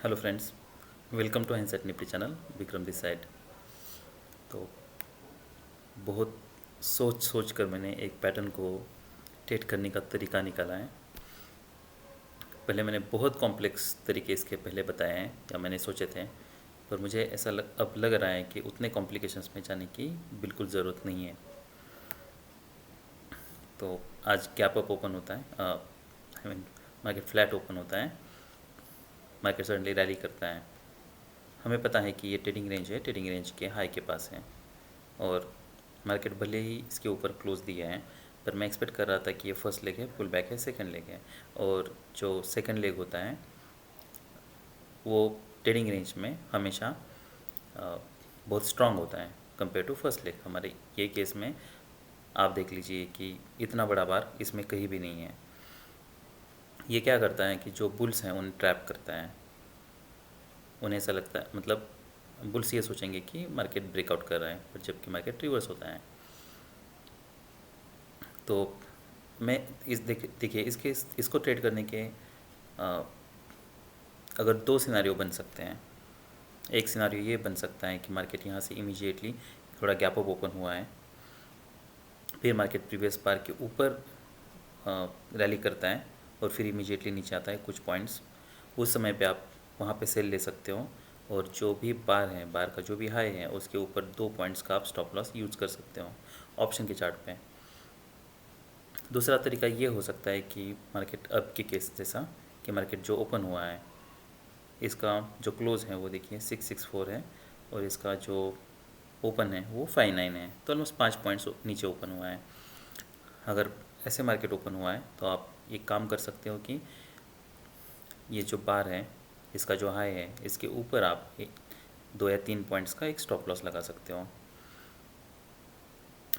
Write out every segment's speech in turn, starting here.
Hello friends, welcome to handset nifty channel. Vikram this side. तो बहुत सोच सोच कर मैंने एक पैटर्न को ट्रेड करने का तरीका निकाला है। पहले मैंने बहुत कॉम्प्लेक्स तरीके इसके पहले बताए हैं या मैंने सोचे थे, पर मुझे ऐसा अब लग रहा है कि उतने कॉम्प्लिकेशंस में जाने की बिल्कुल ज़रूरत नहीं है। तो आज गैप अप ओपन होता है, I mean market flat open होता है, मार्केट सडनली रैली करता है। हमें पता है कि ये ट्रेडिंग रेंज है, ट्रेडिंग रेंज के हाई के पास है और मार्केट भले ही इसके ऊपर क्लोज दिया है, पर मैं एक्सपेक्ट कर रहा था कि ये फर्स्ट लेग है, पुल बैक है, सेकंड लेग है। और जो सेकंड लेग होता है वो ट्रेडिंग रेंज में हमेशा बहुत स्ट्रांग होता है कंपेयर टू फर्स्ट लेग। हमारे ये केस में आप देख लीजिए कि इतना बड़ा बार इसमें कहीं भी नहीं है। ये क्या करता है कि जो बुल्स हैं उन्हें ट्रैप करता है। उन्हें ऐसा लगता है, मतलब बुल्स ये सोचेंगे कि मार्केट ब्रेकआउट कर रहा है, पर जबकि मार्केट रिवर्स होता है। तो मैं देखिए इसको ट्रेड करने के अ, अगर दो सिनारियो बन सकते हैं। एक सिनारियो ये बन सकता है कि मार्केट यहाँ से इमीडिएटली थोड़ा गैप अप ओपन हुआ है, फिर मार्केट प्रीवियस बार के ऊपर रैली करता है और फिर इमीडिएटली नीचे आता है कुछ पॉइंट्स। उस समय पे आप वहाँ पे सेल ले सकते हो और जो भी बार है, बार का जो भी हाई है उसके ऊपर 2 पॉइंट्स का आप स्टॉप लॉस यूज़ कर सकते हो ऑप्शन के चार्ट पे। दूसरा तरीका ये हो सकता है कि मार्केट अब के केस जैसा कि मार्केट जो ओपन हुआ है इसका जो क्लोज़ है वो देखिए 664 है और इसका जो ओपन है वो 59 है, तो ऑलमोस्ट 5 पॉइंट्स नीचे ओपन हुआ है। अगर ऐसे मार्केट ओपन हुआ है तो आप एक काम कर सकते हो कि ये जो बार है इसका जो हाई है इसके ऊपर आप 2 या 3 पॉइंट्स का एक स्टॉप लॉस लगा सकते हो।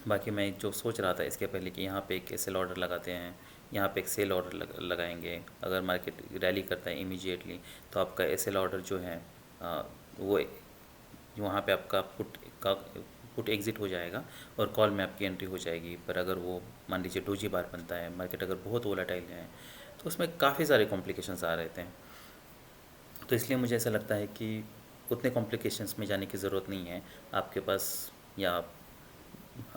बाकी मैं जो सोच रहा था इसके पहले कि यहाँ पे एक सेल ऑर्डर लगाते हैं, यहाँ पे एक सेल ऑर्डर लगाएंगे। अगर मार्केट रैली करता है इमीडिएटली तो आपका एसएल ऑर्डर जो है वो वहाँ पे आपका पुट एग्जिट हो जाएगा और कॉल में आपकी एंट्री हो जाएगी। पर अगर वो मान लीजिए डोजी बार बनता है, मार्केट अगर बहुत वोलेटाइल है, तो उसमें काफ़ी सारे कॉम्प्लिकेशंस आ रहे थे। तो इसलिए मुझे ऐसा लगता है कि उतने कॉम्प्लिकेशंस में जाने की ज़रूरत नहीं है आपके पास, या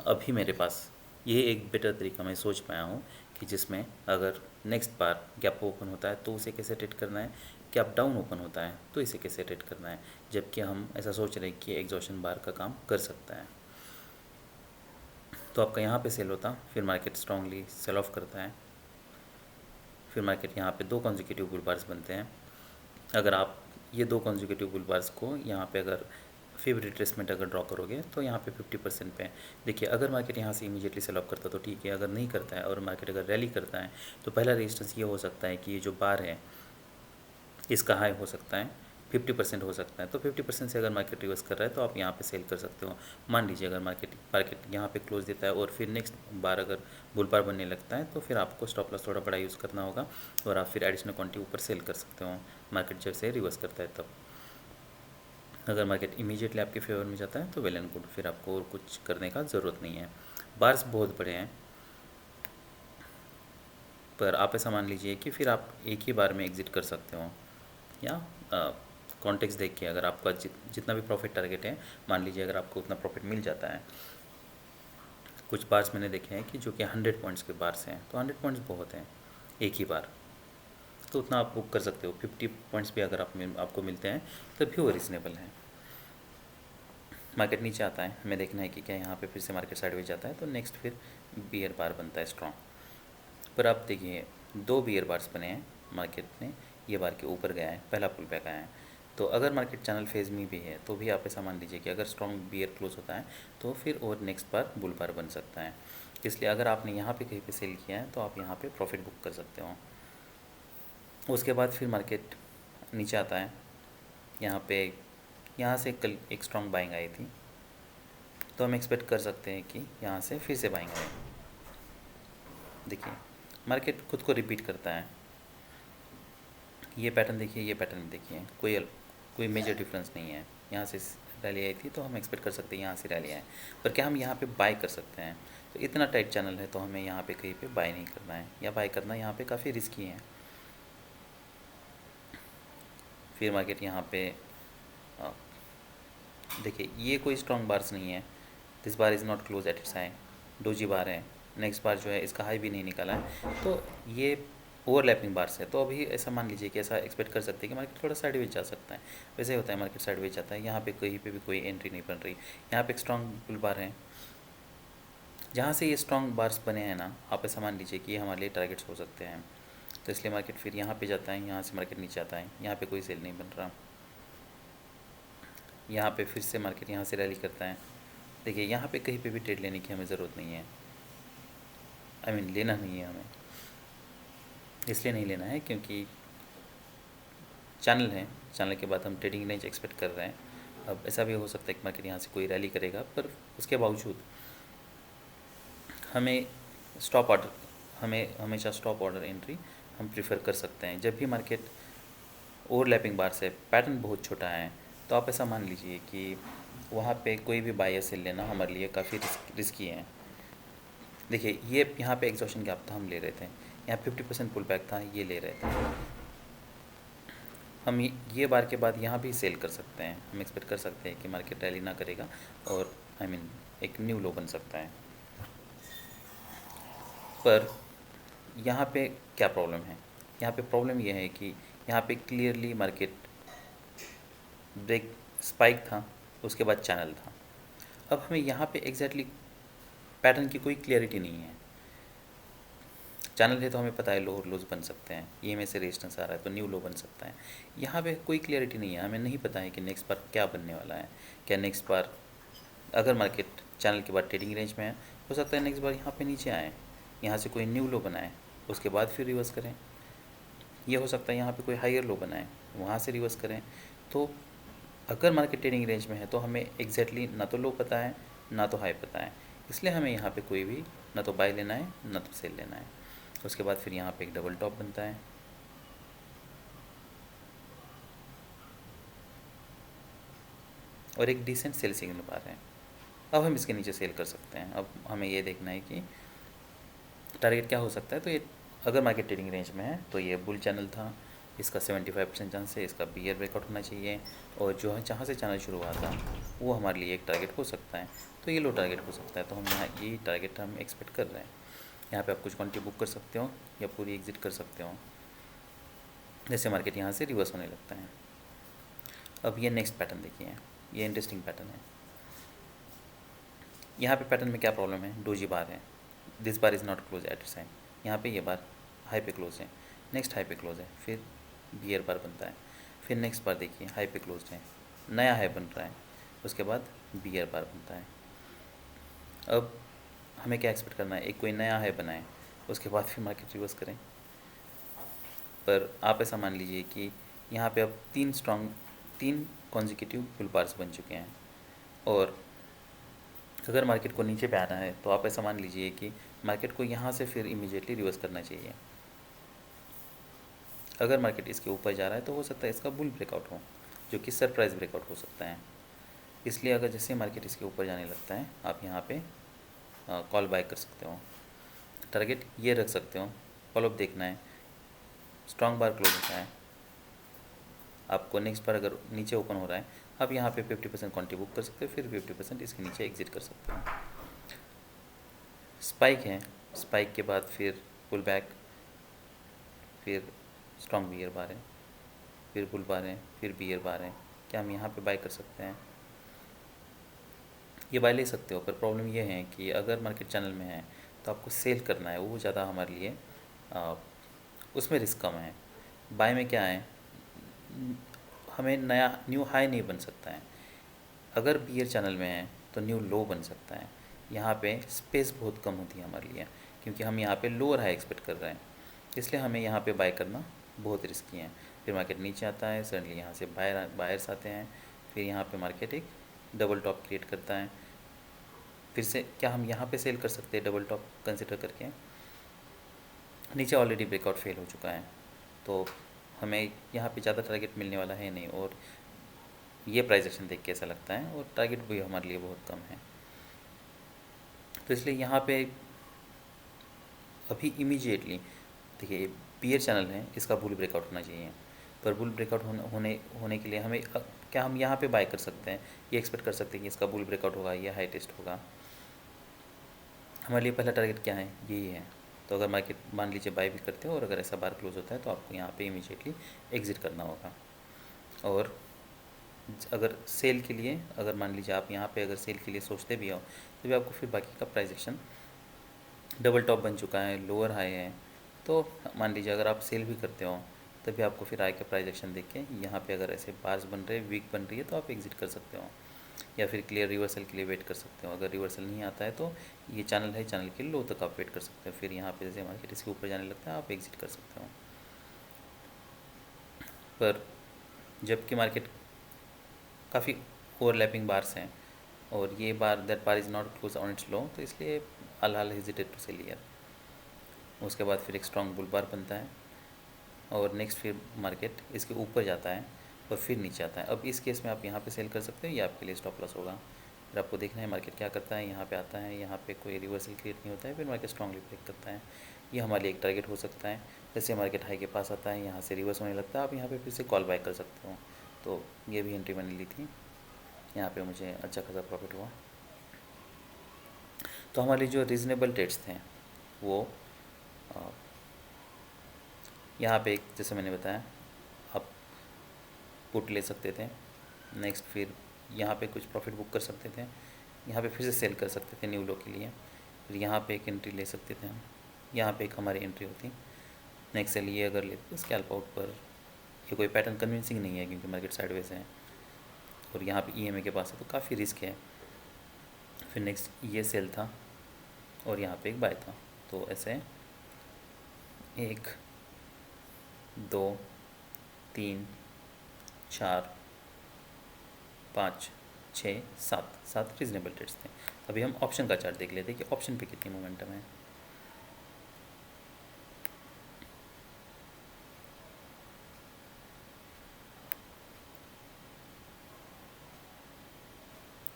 अभी मेरे पास ये एक बेटर तरीका मैं सोच पाया हूँ कि जिसमें अगर नेक्स्ट बार गैप ओपन होता है तो उसे कैसे ट्रेड करना है, गैप डाउन ओपन होता है तो इसे कैसे ट्रेड करना है, जबकि हम ऐसा सोच रहे हैं कि एग्जॉशन बार का काम कर सकता है। तो आपका यहाँ पे सेल होता, फिर मार्केट स्ट्रांगली सेल ऑफ करता है, फिर मार्केट यहाँ पे 2 कॉन्जिक्यूटिव बुल बार्स बनते हैं। अगर आप ये 2 कॉन्जिक्यूटिव बुल बार्स को यहाँ पे अगर फिर रिट्रेसमेंट अगर ड्रॉ करोगे तो यहाँ पे 50% पे देखिए। अगर मार्केट यहाँ से इमीडिएटली सेल ऑफ करता है तो ठीक है, अगर नहीं करता है और मार्केट अगर रैली करता है तो पहला रेजिस्टेंस ये हो सकता है कि ये जो बार है इसका हाई हो सकता है, 50% हो सकता है। तो 50% से अगर मार्केट रिवर्स कर रहा है तो आप यहाँ पे सेल कर सकते हो। मान लीजिए अगर मार्केट यहाँ पे क्लोज देता है और फिर नेक्स्ट बार अगर बुल बार बनने लगता है तो फिर आपको स्टॉप लॉस थोड़ा बड़ा यूज़ करना होगा और आप फिर एडिशनल क्वांटिटी ऊपर सेल कर सकते हो मार्केट जैसे रिवर्स करता है तब। अगर मार्केट इमीडिएटली आपके फेवर में जाता है तो वेल एंड गुड, फिर आपको और कुछ करने का ज़रूरत नहीं है। बार्स बहुत बड़े हैं, पर आप ऐसा मान लीजिए कि फिर आप एक ही बार में एग्ज़िट कर सकते हो, या कॉन्टेक्स्ट देख के अगर आपका जितना भी प्रॉफिट टारगेट है, मान लीजिए अगर आपको उतना प्रॉफिट मिल जाता है। कुछ बार्स मैंने देखे हैं कि जो कि 100 पॉइंट्स के बार्स हैं, तो 100 पॉइंट्स बहुत हैं एक ही बार, तो उतना आप बुक कर सकते हो। 50 पॉइंट्स भी अगर आपको मिलते हैं तब भी वो रिजनेबल है। मार्केट नीचे आता है, हमें देखना है कि क्या यहाँ पे फिर से मार्केट साइडवेज जाता है तो नेक्स्ट फिर बियर बार बनता है स्ट्रॉन्ग। पर आप देखिए 2 बियर बार्स बने हैं मार्केट में, ये बार के ऊपर गया है, पहला पुल बैक आया है। तो अगर मार्केट चैनल फेज में भी है तो भी आप ऐसा मान लीजिए कि अगर स्ट्रॉन्ग बियर क्लोज होता है तो फिर और नेक्स्ट बार बुल बार बन सकता है। इसलिए अगर आपने यहाँ पे कहीं पे सेल किया है तो आप यहाँ पे प्रॉफिट बुक कर सकते हो। उसके बाद फिर मार्केट नीचे आता है, यहाँ पे यहाँ से कल एक स्ट्रॉन्ग बाइंग आई थी, तो हम एक्सपेक्ट कर सकते हैं कि यहाँ से फिर से बाइंग आए। देखिए मार्केट खुद को रिपीट करता है। ये पैटर्न देखिए, ये पैटर्न देखिए, कोई मेजर डिफरेंस नहीं है। यहाँ से रैली आई थी तो हम एक्सपेक्ट कर सकते हैं यहाँ से रैली आए, पर क्या हम यहाँ पे बाय कर सकते हैं? तो इतना टाइट चैनल है तो हमें यहाँ पे कहीं पे बाय नहीं करना है, या बाय करना यहाँ पे काफ़ी रिस्की है। फिर मार्केट यहाँ पे देखिए ये कोई स्ट्रॉन्ग बार्स नहीं है, this bar is not close at its high, doji bar है, नेक्स्ट बार जो है इसका हाई भी नहीं निकाला है, तो ये ओवरलैपिंग बार्स है। तो अभी ऐसा मान लीजिए कि ऐसा एक्सपेक्ट कर सकते हैं कि मार्केट थोड़ा साइडवेज जा सकता है। वैसे होता है मार्केट साइडवेज जाता है, यहाँ पे कहीं पे भी कोई एंट्री नहीं बन रही, यहाँ पे एक स्ट्रॉन्ग बुल बार है, जहाँ से ये स्ट्रॉन्ग बार्स बने हैं ना, आप ऐसा मान लीजिए कि ये हमारे लिए टारगेट्स हो सकते हैं। तो इसलिए मार्केट फिर यहाँ पे जाता है, यहाँ से मार्केट नीचे आता है, यहाँ पे कोई सेल नहीं बन रहा, यहाँ पे फिर से मार्केट यहाँ से रैली करता है। देखिए यहाँ पे कहीं पे भी ट्रेड लेने की हमें ज़रूरत नहीं है, लेना नहीं है हमें, इसलिए नहीं लेना है क्योंकि चैनल है, चैनल के बाद हम ट्रेडिंग रेंज एक्सपेक्ट कर रहे हैं। अब ऐसा भी हो सकता है कि मार्केट यहाँ से कोई रैली करेगा, पर उसके बावजूद हमें स्टॉप ऑर्डर, हमें हमेशा स्टॉप ऑर्डर एंट्री हम प्रीफर कर सकते हैं। जब भी मार्केट ओवरलैपिंग बार से पैटर्न बहुत छोटा है, तो आप ऐसा मान लीजिए कि वहाँ पे कोई भी बाय या सेल लेना हमारे लिए काफ़ी रिस्की है। देखिए ये यहाँ पे एग्जॉशन गैप था, हम ले रहे थे, यहाँ 50% पुल बैक था, ये ले रहे थे। हम ये बार के बाद यहाँ भी सेल कर सकते हैं, हम एक्सपेक्ट कर सकते हैं कि मार्केट रैली ना करेगा और एक न्यू लो बन सकता है। पर यहाँ पे क्या प्रॉब्लम है, यहाँ पे प्रॉब्लम ये है कि यहाँ पे क्लियरली मार्केट ब्रेक स्पाइक था, उसके बाद चैनल था। अब हमें यहाँ पे एग्जैक्टली पैटर्न की कोई क्लियरिटी नहीं है। चैनल है तो हमें पता है लो और लोज बन सकते हैं, ये में से रेजिस्टेंस आ रहा है तो न्यू लो बन सकता है। यहाँ पे कोई क्लियरिटी नहीं है, हमें नहीं पता है कि नेक्स्ट बार क्या बनने वाला है। क्या नेक्स्ट बार अगर मार्केट चैनल के बाद ट्रेडिंग रेंज में है, हो सकता है नेक्स्ट बार यहाँ पे नीचे आए, यहाँ से कोई न्यू लो बनाए, उसके बाद फिर रिवर्स करें। ये हो सकता है यहाँ पे कोई हायर लो बनाए, वहाँ से रिवर्स करें। तो अगर मार्केट ट्रेडिंग रेंज में है तो हमें एग्जैक्टली ना तो लो पता है ना तो हाई पता है, इसलिए हमें यहाँ पे कोई भी ना तो बाय लेना है ना तो सेल लेना है। उसके बाद फिर यहाँ पे एक डबल टॉप बनता है, और एक डिसेंट सेल सिग्नल बार है। अब हम इसके नीचे सेल कर सकते हैं। अब हमें ये देखना है कि टारगेट क्या हो सकता है। तो ये अगर मार्केट ट्रेडिंग रेंज में है तो ये बुल चैनल था, इसका 75% चांस है इसका बियर ब्रेकआउट होना चाहिए, और जो है जहाँ से चैनल शुरू हुआ था वो हमारे लिए एक टारगेट हो सकता है। तो ये लो टारगेट हो सकता है, तो हम यहाँ ये टारगेट हम एक्सपेक्ट कर रहे हैं। यहाँ पे आप कुछ क्वांटिटी बुक कर सकते हो या पूरी एग्जिट कर सकते हो, जैसे मार्केट यहाँ से रिवर्स होने लगता है। अब ये नेक्स्ट पैटर्न देखिए, ये इंटरेस्टिंग पैटर्न है। यहाँ पे पैटर्न में क्या प्रॉब्लम है, डोजी बार है, this bar is not close at sign, यहाँ पे ये बार हाई पे क्लोज है, नेक्स्ट हाई पे क्लोज है, फिर बियर बार बनता है, फिर नेक्स्ट बार देखिए हाई पे क्लोज है, नया हाई बन रहा है, उसके बाद बियर बार बनता है। अब हमें क्या एक्सपेक्ट करना है, एक कोई नया हाई बनाए, उसके बाद फिर मार्केट रिवर्स करें। पर आप ऐसा मान लीजिए कि यहाँ पे अब तीन कॉन्जिक्यूटिव बुल बार्स बन चुके हैं, और अगर मार्केट को नीचे पे आना है तो आप ऐसा मान लीजिए कि मार्केट को यहाँ से फिर इमीडिएटली रिवर्स करना चाहिए। अगर मार्केट इसके ऊपर जा रहा है तो हो सकता है इसका बुल ब्रेकआउट हो, जो कि सरप्राइज ब्रेकआउट हो सकता है। इसलिए अगर जैसे मार्केट इसके ऊपर जाने लगता है, आप यहाँ पे कॉल बाय कर सकते हो, टारगेट ये रख सकते हो, फॉलोअप देखना है, स्ट्रॉन्ग बार क्लोज होता है। आपको नेक्स्ट बार अगर नीचे ओपन हो रहा है, आप यहाँ पे 50% क्वांटिटी बुक कर सकते हो, फिर 50% इसके नीचे एग्जिट कर सकते हो। स्पाइक है, स्पाइक के बाद फिर पुल बैक, फिर स्ट्रॉन्ग बियर बार है, फिर बुल बार है, फिर बियर बार है। क्या हम यहाँ पे बाय कर सकते हैं? ये बाय ले सकते हो, पर प्रॉब्लम ये है कि अगर मार्केट चैनल में है तो आपको सेल करना है, वो ज़्यादा हमारे लिए उसमें रिस्क कम है। बाय में क्या है, हमें नया न्यू हाई नहीं बन सकता है। अगर बियर चैनल में है तो न्यू लो बन सकता है। यहाँ पे स्पेस बहुत कम होती है हमारे लिए, क्योंकि हम यहाँ पे लोअर हाई एक्सपेक्ट कर रहे हैं, इसलिए हमें यहाँ पे बाय करना बहुत रिस्की है। फिर मार्केट नीचे आता है, सडनली यहाँ से बायर्स आते हैं, फिर यहाँ पे मार्केट एक डबल टॉप क्रिएट करता है। फिर से क्या हम यहाँ पे सेल कर सकते हैं डबल टॉप कंसिडर करके? नीचे ऑलरेडी ब्रेकआउट फेल हो चुका है, तो हमें यहाँ पे ज़्यादा टारगेट मिलने वाला है नहीं, और ये प्राइस एक्शन देख के ऐसा लगता है, और टारगेट भी हमारे लिए बहुत कम है। तो इसलिए यहाँ पे अभी इमीडिएटली देखिए बियर चैनल है, इसका बुल ब्रेकआउट होना चाहिए, पर बुल ब्रेकआउट होने होने के लिए हमें क्या हम यहाँ पे बाय कर सकते हैं, ये एक्सपेक्ट कर सकते हैं कि इसका बुल ब्रेकआउट होगा, या हाई टेस्ट होगा। हमारे लिए पहला टारगेट क्या है, यही है। तो अगर मार्केट मान लीजिए बाय भी करते हो और अगर ऐसा बार क्लोज होता है तो आपको यहाँ पे इमीडिएटली एग्ज़िट करना होगा। और अगर सेल के लिए, अगर मान लीजिए आप यहाँ पे अगर सेल के लिए सोचते भी हो तो भी आपको फिर बाकी का प्राइस एक्शन, डबल टॉप बन चुका है, लोअर हाई है, तो मान लीजिए अगर आप सेल भी करते हो तभी आपको फिर हाई का प्राइस एक्शन देख के यहाँ पे अगर ऐसे बार्स बन रहे, वीक बन रही है, तो आप एग्जिट कर सकते हो, या फिर क्लियर रिवर्सल के लिए वेट कर सकते हो। अगर रिवर्सल नहीं आता है तो ये चैनल है, चैनल के लो तक आप वेट कर सकते हो, फिर यहाँ पे जैसे मार्केट इसके ऊपर जाने लगता है आप एग्जिट कर सकते हो। पर जबकि मार्केट काफ़ी ओवरलैपिंग बार्स हैं और ये bar that bar is not close on its low, तो इसलिए I'll hesitated to sell here. उसके बाद फिर एक स्ट्रॉन्ग बुल बार बनता है और नेक्स्ट फिर मार्केट इसके ऊपर जाता है और फिर नीचे आता है। अब इस केस में आप यहाँ पे सेल कर सकते हो, ये आपके लिए स्टॉप लॉस होगा। फिर आपको देखना है मार्केट क्या करता है, यहाँ पे आता है, यहाँ पे कोई रिवर्सल क्रिएट नहीं होता है, फिर मार्केट स्ट्रांगली ब्रेक करता है। ये हमारे लिए एक टारगेट हो सकता है। जैसे मार्केट हाई के पास आता है, यहाँ से रिवर्स होने लगता है, आप यहाँ पे फिर से कॉल बाय कर सकते हो। तो ये भी एंट्री मैंने ली थी, यहाँ पे मुझे अच्छा खासा प्रॉफिट हुआ। तो हमारे जो रीज़नेबल ट्रेड्स थे वो यहाँ पे एक, जैसे मैंने बताया, आप पुट ले सकते थे। नेक्स्ट फिर यहाँ पे कुछ प्रॉफिट बुक कर सकते थे, यहाँ पे फिर से सेल कर सकते थे न्यू लो के लिए। फिर यहाँ पे एक एंट्री ले सकते थे हम, यहाँ पे एक हमारी एंट्री होती। नेक्स्ट सेल ये अगर लेते स्कैल्प आउट पर, ये कोई पैटर्न कन्विंसिंग नहीं है क्योंकि मार्केट साइडवेज है और यहाँ पे ईएमए के पास है, तो काफ़ी रिस्क है। फिर नेक्स्ट ये सेल था और यहाँ पे एक बाय था। तो ऐसे 1 2 3 4 5 6 7 रीजनेबल ट्रेड्स थे। अभी हम ऑप्शन का चार्ट देख लेते हैं कि ऑप्शन पे कितनी मोमेंटम है।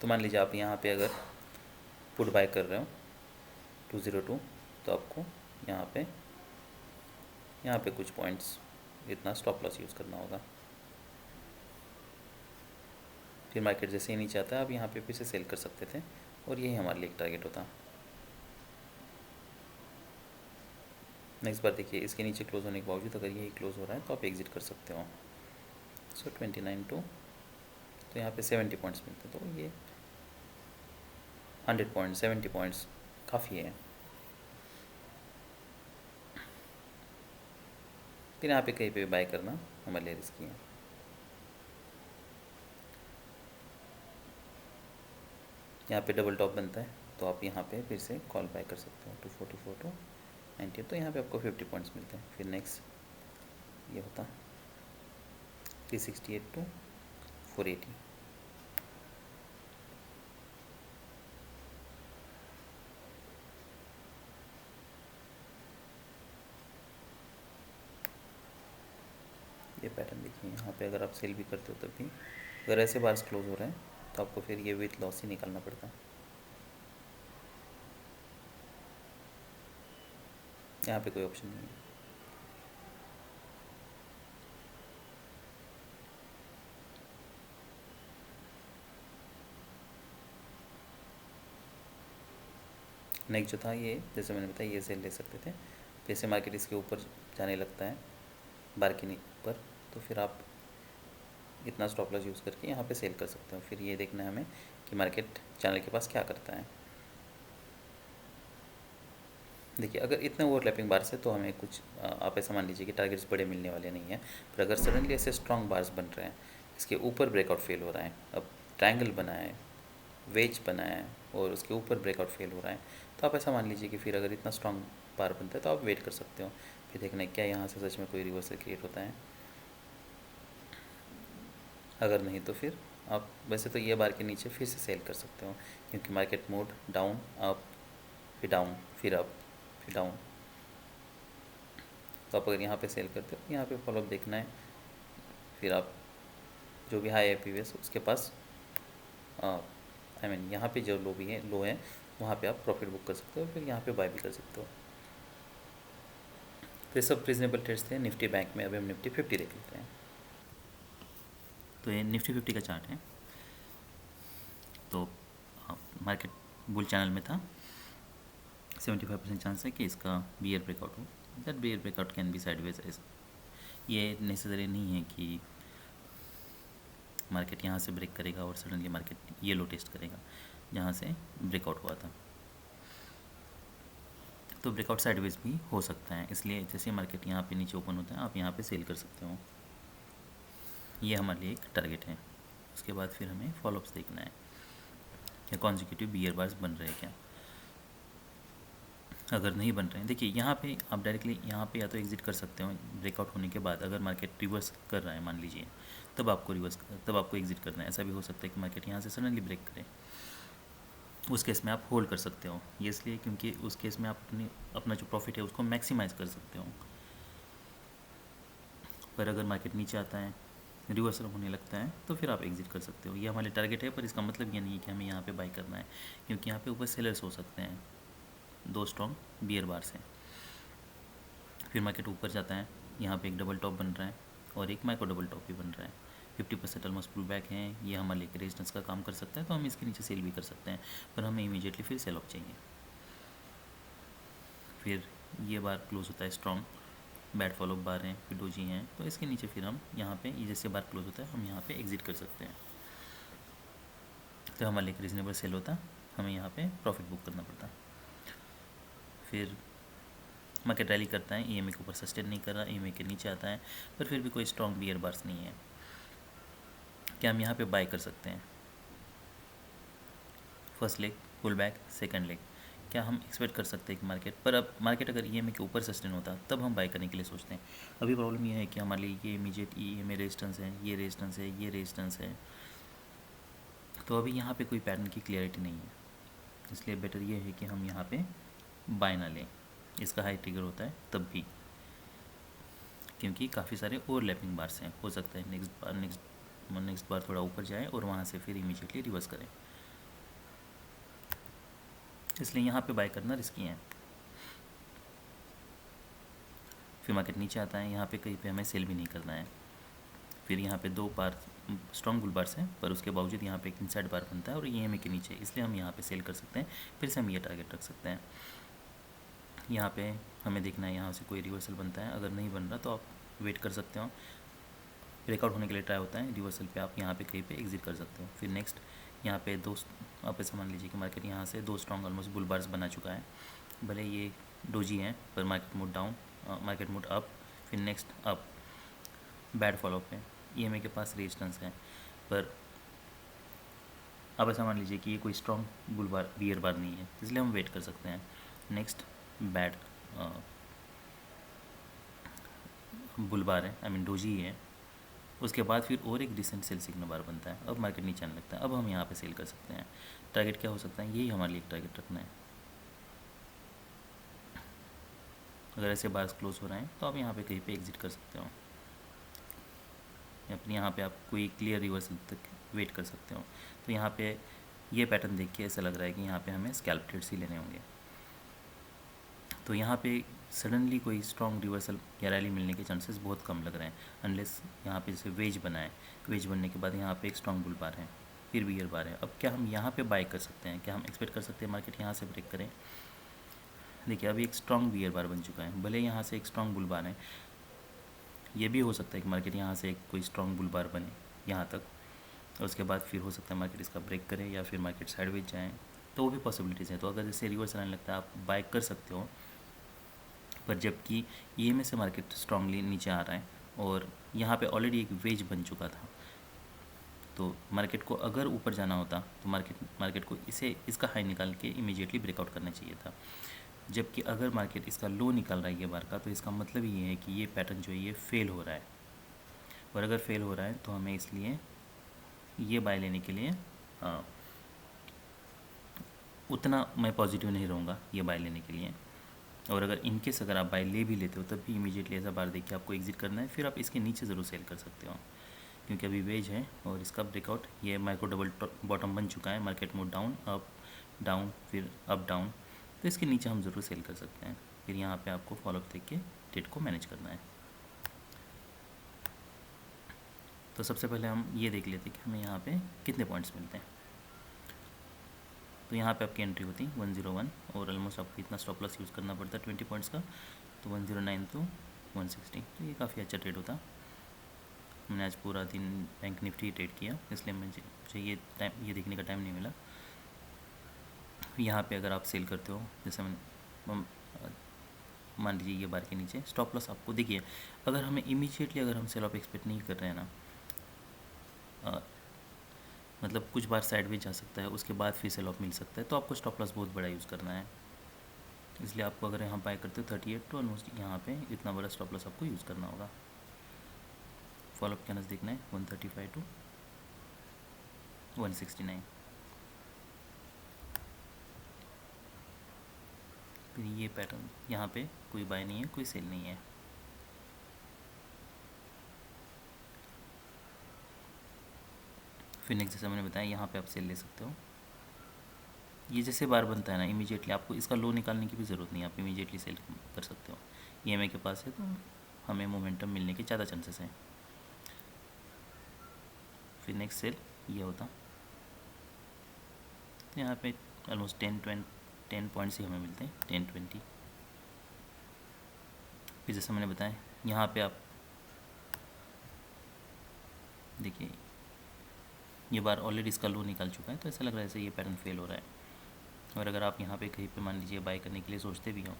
तो मान लीजिए आप यहाँ पे अगर पुट बाय कर रहे हो 202, तो आपको यहाँ पे कुछ पॉइंट्स इतना स्टॉप लॉस यूज़ करना होगा। फिर मार्केट जैसे ही नीचे आता है आप यहाँ पे फिर से सेल कर सकते थे और यही हमारे लिए एक टारगेट होता। नेक्स्ट बार देखिए, इसके नीचे क्लोज होने के बावजूद अगर यही क्लोज हो रहा है तो आप एग्जिट कर सकते हो। सो 29.2, तो यहाँ पे 70 पॉइंट्स मिलते हैं, तो ये 100 पॉइंट्स 70 पॉइंट्स काफ़ी है। फिर यहाँ पे कहीं पे बाय करना हमारे लिए रिस्की है। यहाँ पे डबल टॉप बनता है तो आप यहाँ पे फिर से कॉल बाय कर सकते हो 244 टू 90, तो यहाँ पे आपको 50 पॉइंट्स मिलते हैं। फिर नेक्स्ट ये होता 368 टू 480। ये पैटर्न देखिए, यहाँ पे अगर आप सेल भी करते हो तब भी अगर ऐसे बार्स क्लोज हो रहे हैं तो आपको फिर ये विथ लॉस ही निकालना पड़ता है। यहाँ पे कोई ऑप्शन नहीं है। नेक्स्ट जो था ये, जैसे मैंने बताया, ये सेल ले सकते थे। जैसे मार्केट इसके ऊपर जाने लगता है, बार के ऊपर, तो फिर आप इतना स्टॉप लॉस यूज़ करके यहाँ पे सेल कर सकते हो। फिर ये देखना है हमें कि मार्केट चैनल के पास क्या करता है। देखिए, अगर इतने ओवरलैपिंग बार्स है तो हमें कुछ आप ऐसा मान लीजिए कि टारगेट्स बड़े मिलने वाले नहीं हैं। पर अगर सडनली ऐसे स्ट्रॉन्ग बार्स बन रहे हैं, इसके ऊपर ब्रेकआउट फेल हो रहा है, अब ट्रायंगल बना है, वेज बना है और उसके ऊपर ब्रेकआउट फेल हो रहा है, तो आप ऐसा मान लीजिए कि फिर अगर इतना स्ट्रॉन्ग बार बनता है तो आप वेट कर सकते हो। फिर देखना है क्या यहाँ से सच में कोई रिवर्सल क्रिएट होता है। अगर नहीं तो फिर आप वैसे तो ये बार के नीचे फिर से सेल कर सकते हो, क्योंकि मार्केट मोड डाउन अप, फिर डाउन, फिर अप, फिर डाउन। तो आप अगर यहाँ पे सेल करते हो, यहाँ पे फॉलोअप देखना है। फिर आप जो भी हाई है प्रीवियस उसके पास, यहाँ पे जो लो है वहाँ पे आप प्रॉफिट बुक कर सकते हो, फिर यहाँ पे बाय भी कर सकते हो। फिर सब रीजनेबल ट्रेड्स थे निफ्टी बैंक में। अभी हम निफ्टी 50 देख लेते हैं। तो ये निफ्टी 50 का चार्ट है। तो मार्केट बुल चैनल में था, 75% चांस है कि इसका बियर ब्रेकआउट हो। That bear breakout can be sideways. ये नेसेसरी नहीं है कि मार्केट यहाँ से ब्रेक करेगा और सडनली मार्केट ये लो टेस्ट करेगा जहाँ से ब्रेकआउट हुआ था। तो ब्रेकआउट साइडवेज भी हो सकता है, इसलिए जैसे मार्केट यहाँ पे नीचे ओपन होता है आप यहाँ पे सेल कर सकते हो। ये हमारे लिए एक टारगेट है। उसके बाद फिर हमें फॉलोअप्स देखना है, क्या कॉन्जिक्यूटिव बियर बार्स बन रहे हैं क्या। अगर नहीं बन रहे हैं, देखिए यहाँ पे आप डायरेक्टली यहाँ पे या तो एग्जिट कर सकते हो ब्रेकआउट होने के बाद। अगर मार्केट रिवर्स कर रहा है मान लीजिए, तब आपको एग्जिट करना है। ऐसा भी हो सकता है कि मार्केट यहाँ से सडनली ब्रेक करे, उस केस में आप होल्ड कर सकते हो। ये इसलिए क्योंकि उस केस में आप अपना जो प्रॉफिट है उसको मैक्सिमाइज़ कर सकते हो। पर अगर मार्केट नीचे आता है, रिवर्सल होने लगता है, तो फिर आप एग्जिट कर सकते हो। ये हमारे टारगेट है, पर इसका मतलब ये नहीं है कि हमें यहाँ पे बाई करना है, क्योंकि यहाँ पे ऊपर सेलर्स हो सकते हैं। 2 स्ट्रॉन्ग बियर बार्स हैं। फिर मार्केट ऊपर जाता है, यहाँ पे एक डबल टॉप बन रहा है और एक माइक्रो डबल टॉप भी बन रहा है। 50% ऑलमोस्ट पुल बैक है, ये हमारे लिए रेजिस्टेंस का काम कर सकता है, तो हम इसके नीचे सेल भी कर सकते हैं, पर हमें इमीडिएटली फिर सेल ऑफ चाहिए। फिर ये बार क्लोज होता है स्ट्रॉन्ग, बैड फॉलो बार हैं, फिर डोजी हैं, तो इसके नीचे फिर हम यहाँ पे ये जैसे बार क्लोज होता है हम यहाँ पे एग्जिट कर सकते हैं। तो हमारे लिए रीजनेबल सेल होता, हमें यहाँ पे प्रॉफिट बुक करना पड़ता। फिर मार्केट रैली करता है, ईएमए के ऊपर सस्टेन नहीं कर रहा, ईएमए के नीचे आता है, पर फिर भी कोई स्ट्रॉन्ग बियर बार्स नहीं है। क्या हम यहाँ पे बाय कर सकते हैं? First leg pull back, second leg, क्या हम एक्सपेक्ट कर सकते हैं कि पर अब मार्केट अगर ईएमए के ऊपर सस्टेन होता तब हम बाय करने के लिए सोचते हैं। अभी प्रॉब्लम ये है कि हमारे लिए ये इमीडिएट ईएमए रेजिस्टेंस है, ये रेजिस्टेंस है, ये रेजिस्टेंस है, तो अभी यहाँ पे कोई पैटर्न की क्लियरिटी नहीं है। इसलिए बेटर ये है कि हम यहाँ पे बाय ना लें, इसका हाई ट्रिगर होता है तब भी, क्योंकि काफ़ी सारे ओवरलैपिंग बार्स हैं। हो सकता है नेक्स्ट बार थोड़ा ऊपर जाए और वहाँ से फिर इमीडिएटली रिवर्स करें, इसलिए यहाँ पे बाय करना रिस्की है। फिर मार्केट नीचे आता है, यहाँ पे कहीं पे हमें सेल भी नहीं करना है। फिर यहाँ पे 2 बार स्ट्रॉन्ग बुल बार्स हैं, पर उसके बावजूद यहाँ पे एक इनसाइड बार बनता है और ईएमए के नीचे, इसलिए हम यहाँ पे सेल कर सकते हैं। फिर से हम ये टारगेट रख सकते हैं। यहाँ पे हमें देखना है यहाँ से कोई रिवर्सल बनता है, अगर नहीं बन रहा तो आप वेट कर सकते हो। ब्रेकआउट होने के लिए ट्राई होता है, रिवर्सल पे आप यहाँ पे कहीं पे एग्जिट कर सकते हो। फिर नेक्स्ट यहाँ पे आप ऐसा मान लीजिए कि मार्केट यहाँ से 2 स्ट्रॉन्ग ऑलमोस्ट बुल बार्स बना चुका है, भले ये डोजी हैं, पर market mood down, market mood up, फिर नेक्स्ट अप, बैड फॉलोअप है, ईएमए के पास रेजिस्टेंस है, पर अब ऐसा मान लीजिए कि ये कोई स्ट्रॉन्ग बुल बार बियर बार नहीं है, इसलिए हम वेट कर सकते हैं। नेक्स्ट बैड बुल बार है, आई मीन डोजी है, उसके बाद फिर और एक डिसेंट सेल सिग्नल बार बनता है, अब मार्केट नीचे आने लगता है, अब हम यहाँ पे सेल कर सकते हैं। टारगेट क्या हो सकता है, यही हमारे लिए एक टारगेट रखना है। अगर ऐसे बार्स क्लोज हो रहे हैं तो आप यहाँ पे कहीं पे एग्जिट कर सकते हो, या फिर यहाँ पे आप कोई क्लियर रिवर्सल तक वेट कर सकते हो। तो यहाँ पे ये पैटर्न देख के ऐसा लग रहा है कि यहाँ पे हमें स्कैल्प ट्रेड्स ही लेने होंगे। तो यहाँ पे सडनली कोई स्ट्रॉन्ग रिवर्सल या रैली मिलने के चांसेस बहुत कम लग रहे हैं, अनलेस यहाँ पे जैसे वेज बना है, वेज बनने के बाद यहाँ पे एक स्ट्रॉन्ग बुल बार है, फिर बियर बार है। अब क्या हम यहाँ पे बाय कर सकते हैं? क्या हम एक्सपेक्ट कर सकते हैं मार्केट यहाँ से ब्रेक करें? देखिए अभी एक स्ट्रॉन्ग बियर बार बन चुका है, भले यहाँ से एक स्ट्रॉन्ग बुल बार है, ये भी हो सकता है कि मार्केट यहाँ से एक कोई स्ट्रॉन्ग बुल बार बने यहाँ तक, और उसके बाद फिर हो सकता है मार्केट इसका ब्रेक करे या फिर मार्केट साइडवेज जाए, तो वो भी पॉसिबिलिटीज़ हैं। तो अगर जैसे रिवर्स आने लगता है आप बाय कर सकते हो, पर जबकि ईएमए से मार्केट स्ट्रांगली नीचे आ रहा है और यहाँ पे ऑलरेडी एक वेज बन चुका था, तो मार्केट को अगर ऊपर जाना होता तो मार्केट को इसका हाई निकाल के इमीडिएटली ब्रेकआउट करना चाहिए था। जबकि अगर मार्केट इसका लो निकाल रहा है ये बार का, तो इसका मतलब ये है कि ये पैटर्न जो है ये फेल हो रहा है, और अगर फेल हो रहा है तो हमें इसलिए ये बाय लेने के लिए उतना मैं पॉजिटिव नहीं रहूँगा ये बाय लेने के लिए। और अगर इनकेस अगर आप बाय ले भी लेते हो तब भी इमीडिएटली ऐसा बार देख के आपको एग्जिट करना है, फिर आप इसके नीचे ज़रूर सेल कर सकते हो, क्योंकि अभी वेज है और इसका ब्रेकआउट ये माइक्रो डबल बॉटम बन चुका है, market move down up down फिर अप डाउन, तो इसके नीचे हम ज़रूर सेल कर सकते हैं। फिर यहाँ पे आपको फॉलोअप देख के ट्रेड को मैनेज करना है। तो सबसे पहले हम ये देख लेते हैं कि हमें यहाँ पे कितने पॉइंट्स मिलते हैं। तो यहाँ पे आपकी एंट्री होती है 101 और ऑलमोस्ट आपको इतना स्टॉप लॉस यूज़ करना पड़ता है 20 पॉइंट्स का, तो 109 तो 160, तो ये काफ़ी अच्छा ट्रेड होता। हमने आज पूरा दिन बैंक निफ्टी ट्रेड किया, इसलिए मुझे ये देखने का टाइम नहीं मिला। यहाँ पे अगर आप सेल करते हो, जैसे मान लीजिए ये बार के नीचे स्टॉप लॉस आपको देखिए, अगर हमें इमीडिएटली अगर हम सेल ऑफ एक्सपेक्ट नहीं कर रहे हैं ना, मतलब कुछ बार साइड भी जा सकता है, उसके बाद फिर सेल ऑफ मिल सकता है, तो आपको स्टॉप लॉस बहुत बड़ा यूज़ करना है। इसलिए आपको अगर यहाँ बाय करते हो 38 तो ऑलमोस्ट यहाँ पे इतना बड़ा स्टॉप लॉस आपको यूज़ करना होगा। फॉलोअप क्या देखना है 135 टू 169। फिर ये पैटर्न यहाँ पे कोई बाय नहीं है, कोई सेल नहीं है। फिर नेक्स्ट जैसे मैंने बताया यहाँ पे आप सेल ले सकते हो। ये जैसे बार बनता है ना इमीडिएटली, आपको इसका लो निकालने की भी ज़रूरत नहीं है, आप इमीडिएटली सेल कर सकते हो। EMA के पास है तो हमें मोमेंटम मिलने के ज़्यादा चांसेस हैं। फिर नेक्स्ट सेल ये होता, तो यहाँ पे ऑलमोस्ट 10 पॉइंट्स ही हमें मिलते हैं, 10-20। फिर जैसे मैंने बताया यहाँ पे आप देखिए ये बार ऑलरेडी इसका लो निकाल चुका है, तो ऐसा लग रहा है जैसे ये पैटर्न फेल हो रहा है। और अगर आप यहाँ पे कहीं पे मान लीजिए बाय करने के लिए सोचते भी हो,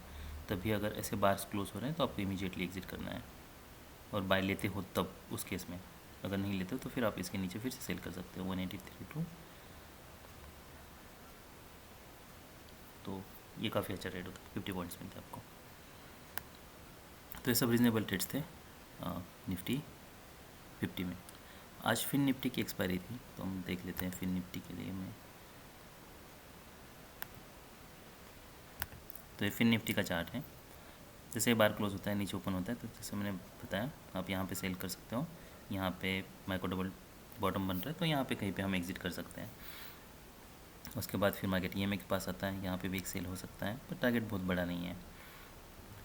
तभी अगर ऐसे बार्स क्लोज हो रहे हैं तो आपको इमीडिएटली एग्जिट करना है। और बाय लेते हो तब उस केस में, अगर नहीं लेते हो तो फिर आप इसके नीचे फिर से सेल कर सकते हो 183 टू। तो ये काफ़ी अच्छा रेट होता है, 50 पॉइंट्स मिलते हैं आपको। तो ये सब रीजनेबल ट्रेड्स थे निफ्टी 50 में। आज फिन निफ्टी की एक्सपायरी थी, तो हम देख लेते हैं फिन निफ्टी के लिए मैं। तो ये फिन निफ्टी का चार्ट है, जैसे बार क्लोज होता है नीचे ओपन होता है, तो जैसे मैंने बताया आप यहाँ पे सेल कर सकते हो। यहाँ पे माइक्रो डबल बॉटम बन रहा है, तो यहाँ पे कहीं पे हम एग्जिट कर सकते हैं। उसके बाद फिर मार्केट EMA के पास आता है, यहाँ पे भी एक सेल हो सकता है, पर टारगेट बहुत बड़ा नहीं है।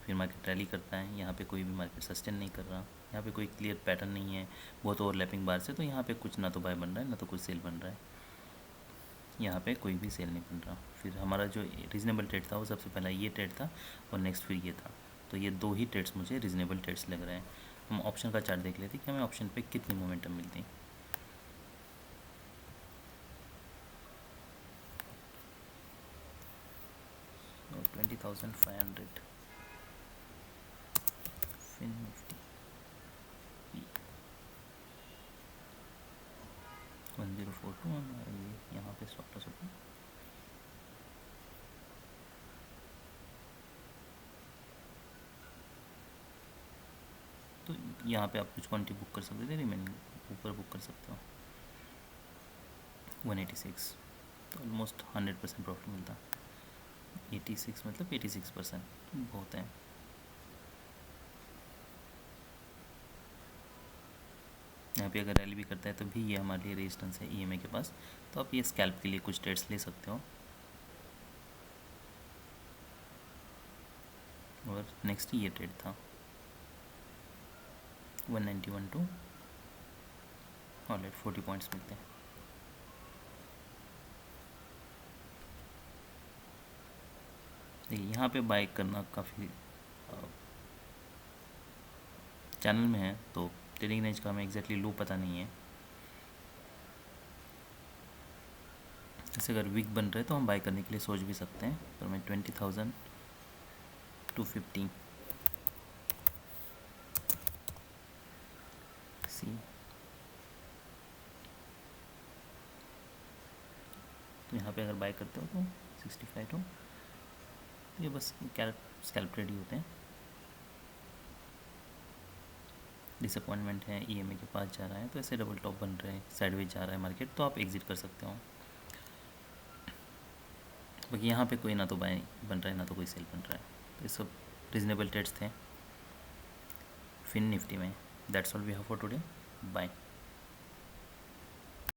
फिर मार्केट रैली करता है, यहाँ पे कोई भी मार्केट सस्टेन नहीं कर रहा, यहाँ पे कोई क्लियर पैटर्न नहीं है, बहुत ओवरलैपिंग बार से, तो यहाँ पे कुछ ना तो बाय बन रहा है ना तो कुछ सेल बन रहा है। यहाँ पे कोई भी सेल नहीं बन रहा। फिर हमारा जो रीज़नेबल ट्रेड था वो सबसे पहला ये ट्रेड था और नेक्स्ट फिर ये था, तो ये दो ही ट्रेड्स मुझे रीज़नेबल ट्रेड्स लग रहे हैं। हम ऑप्शन का चार्ट देख लेते कि हमें ऑप्शन पे कितनी मोमेंटम मिलती। तो 20,500 फिन निफ्टी 1042 यहाँ पे स्टॉप लॉस होता है। तो यहाँ पे आप कुछ क्वांटिटी बुक कर सकते थे, रिमेनिंग ऊपर बुक कर सकते हो 186, तो ऑलमोस्ट 100% प्रॉफिट मिलता। 86 मतलब 86% बहुत है। यहाँ पे अगर रैली भी करता है तो भी ये हमारे लिए रेजिस्टेंस है EMA के पास, तो आप ये स्कैल्प के लिए कुछ ट्रेड्स ले सकते हो। और नेक्स्ट ये ट्रेड था 191 टू ऑलरेडी 40 पॉइंट्स मिलते हैं। देखिए यहाँ पे बाय करना काफ़ी चैनल में है, तो ट्रेडिंग रेंज का हमें एग्जैक्टली लो पता नहीं है। जैसे अगर वीक बन रहे तो हम बाय करने के लिए सोच भी सकते हैं, पर मैं 20,250 सी तो यहाँ पे अगर बाय करते हो तो 65 हो, तो ये बस स्कैल्प ट्रेड ही होते हैं। डिसअपॉइंटमेंट है, EMA के पास जा रहा है, तो ऐसे डबल टॉप बन रहे हैं, साइडवेज जा रहा है मार्केट, तो आप एग्जिट कर सकते हो। बाकी यहाँ पे कोई ना तो बाय बन रहा है ना तो कोई सेल बन रहा है, तो ये सब रीजनेबल ट्रेड्स थे फिन निफ्टी में। That's all we have for today, bye.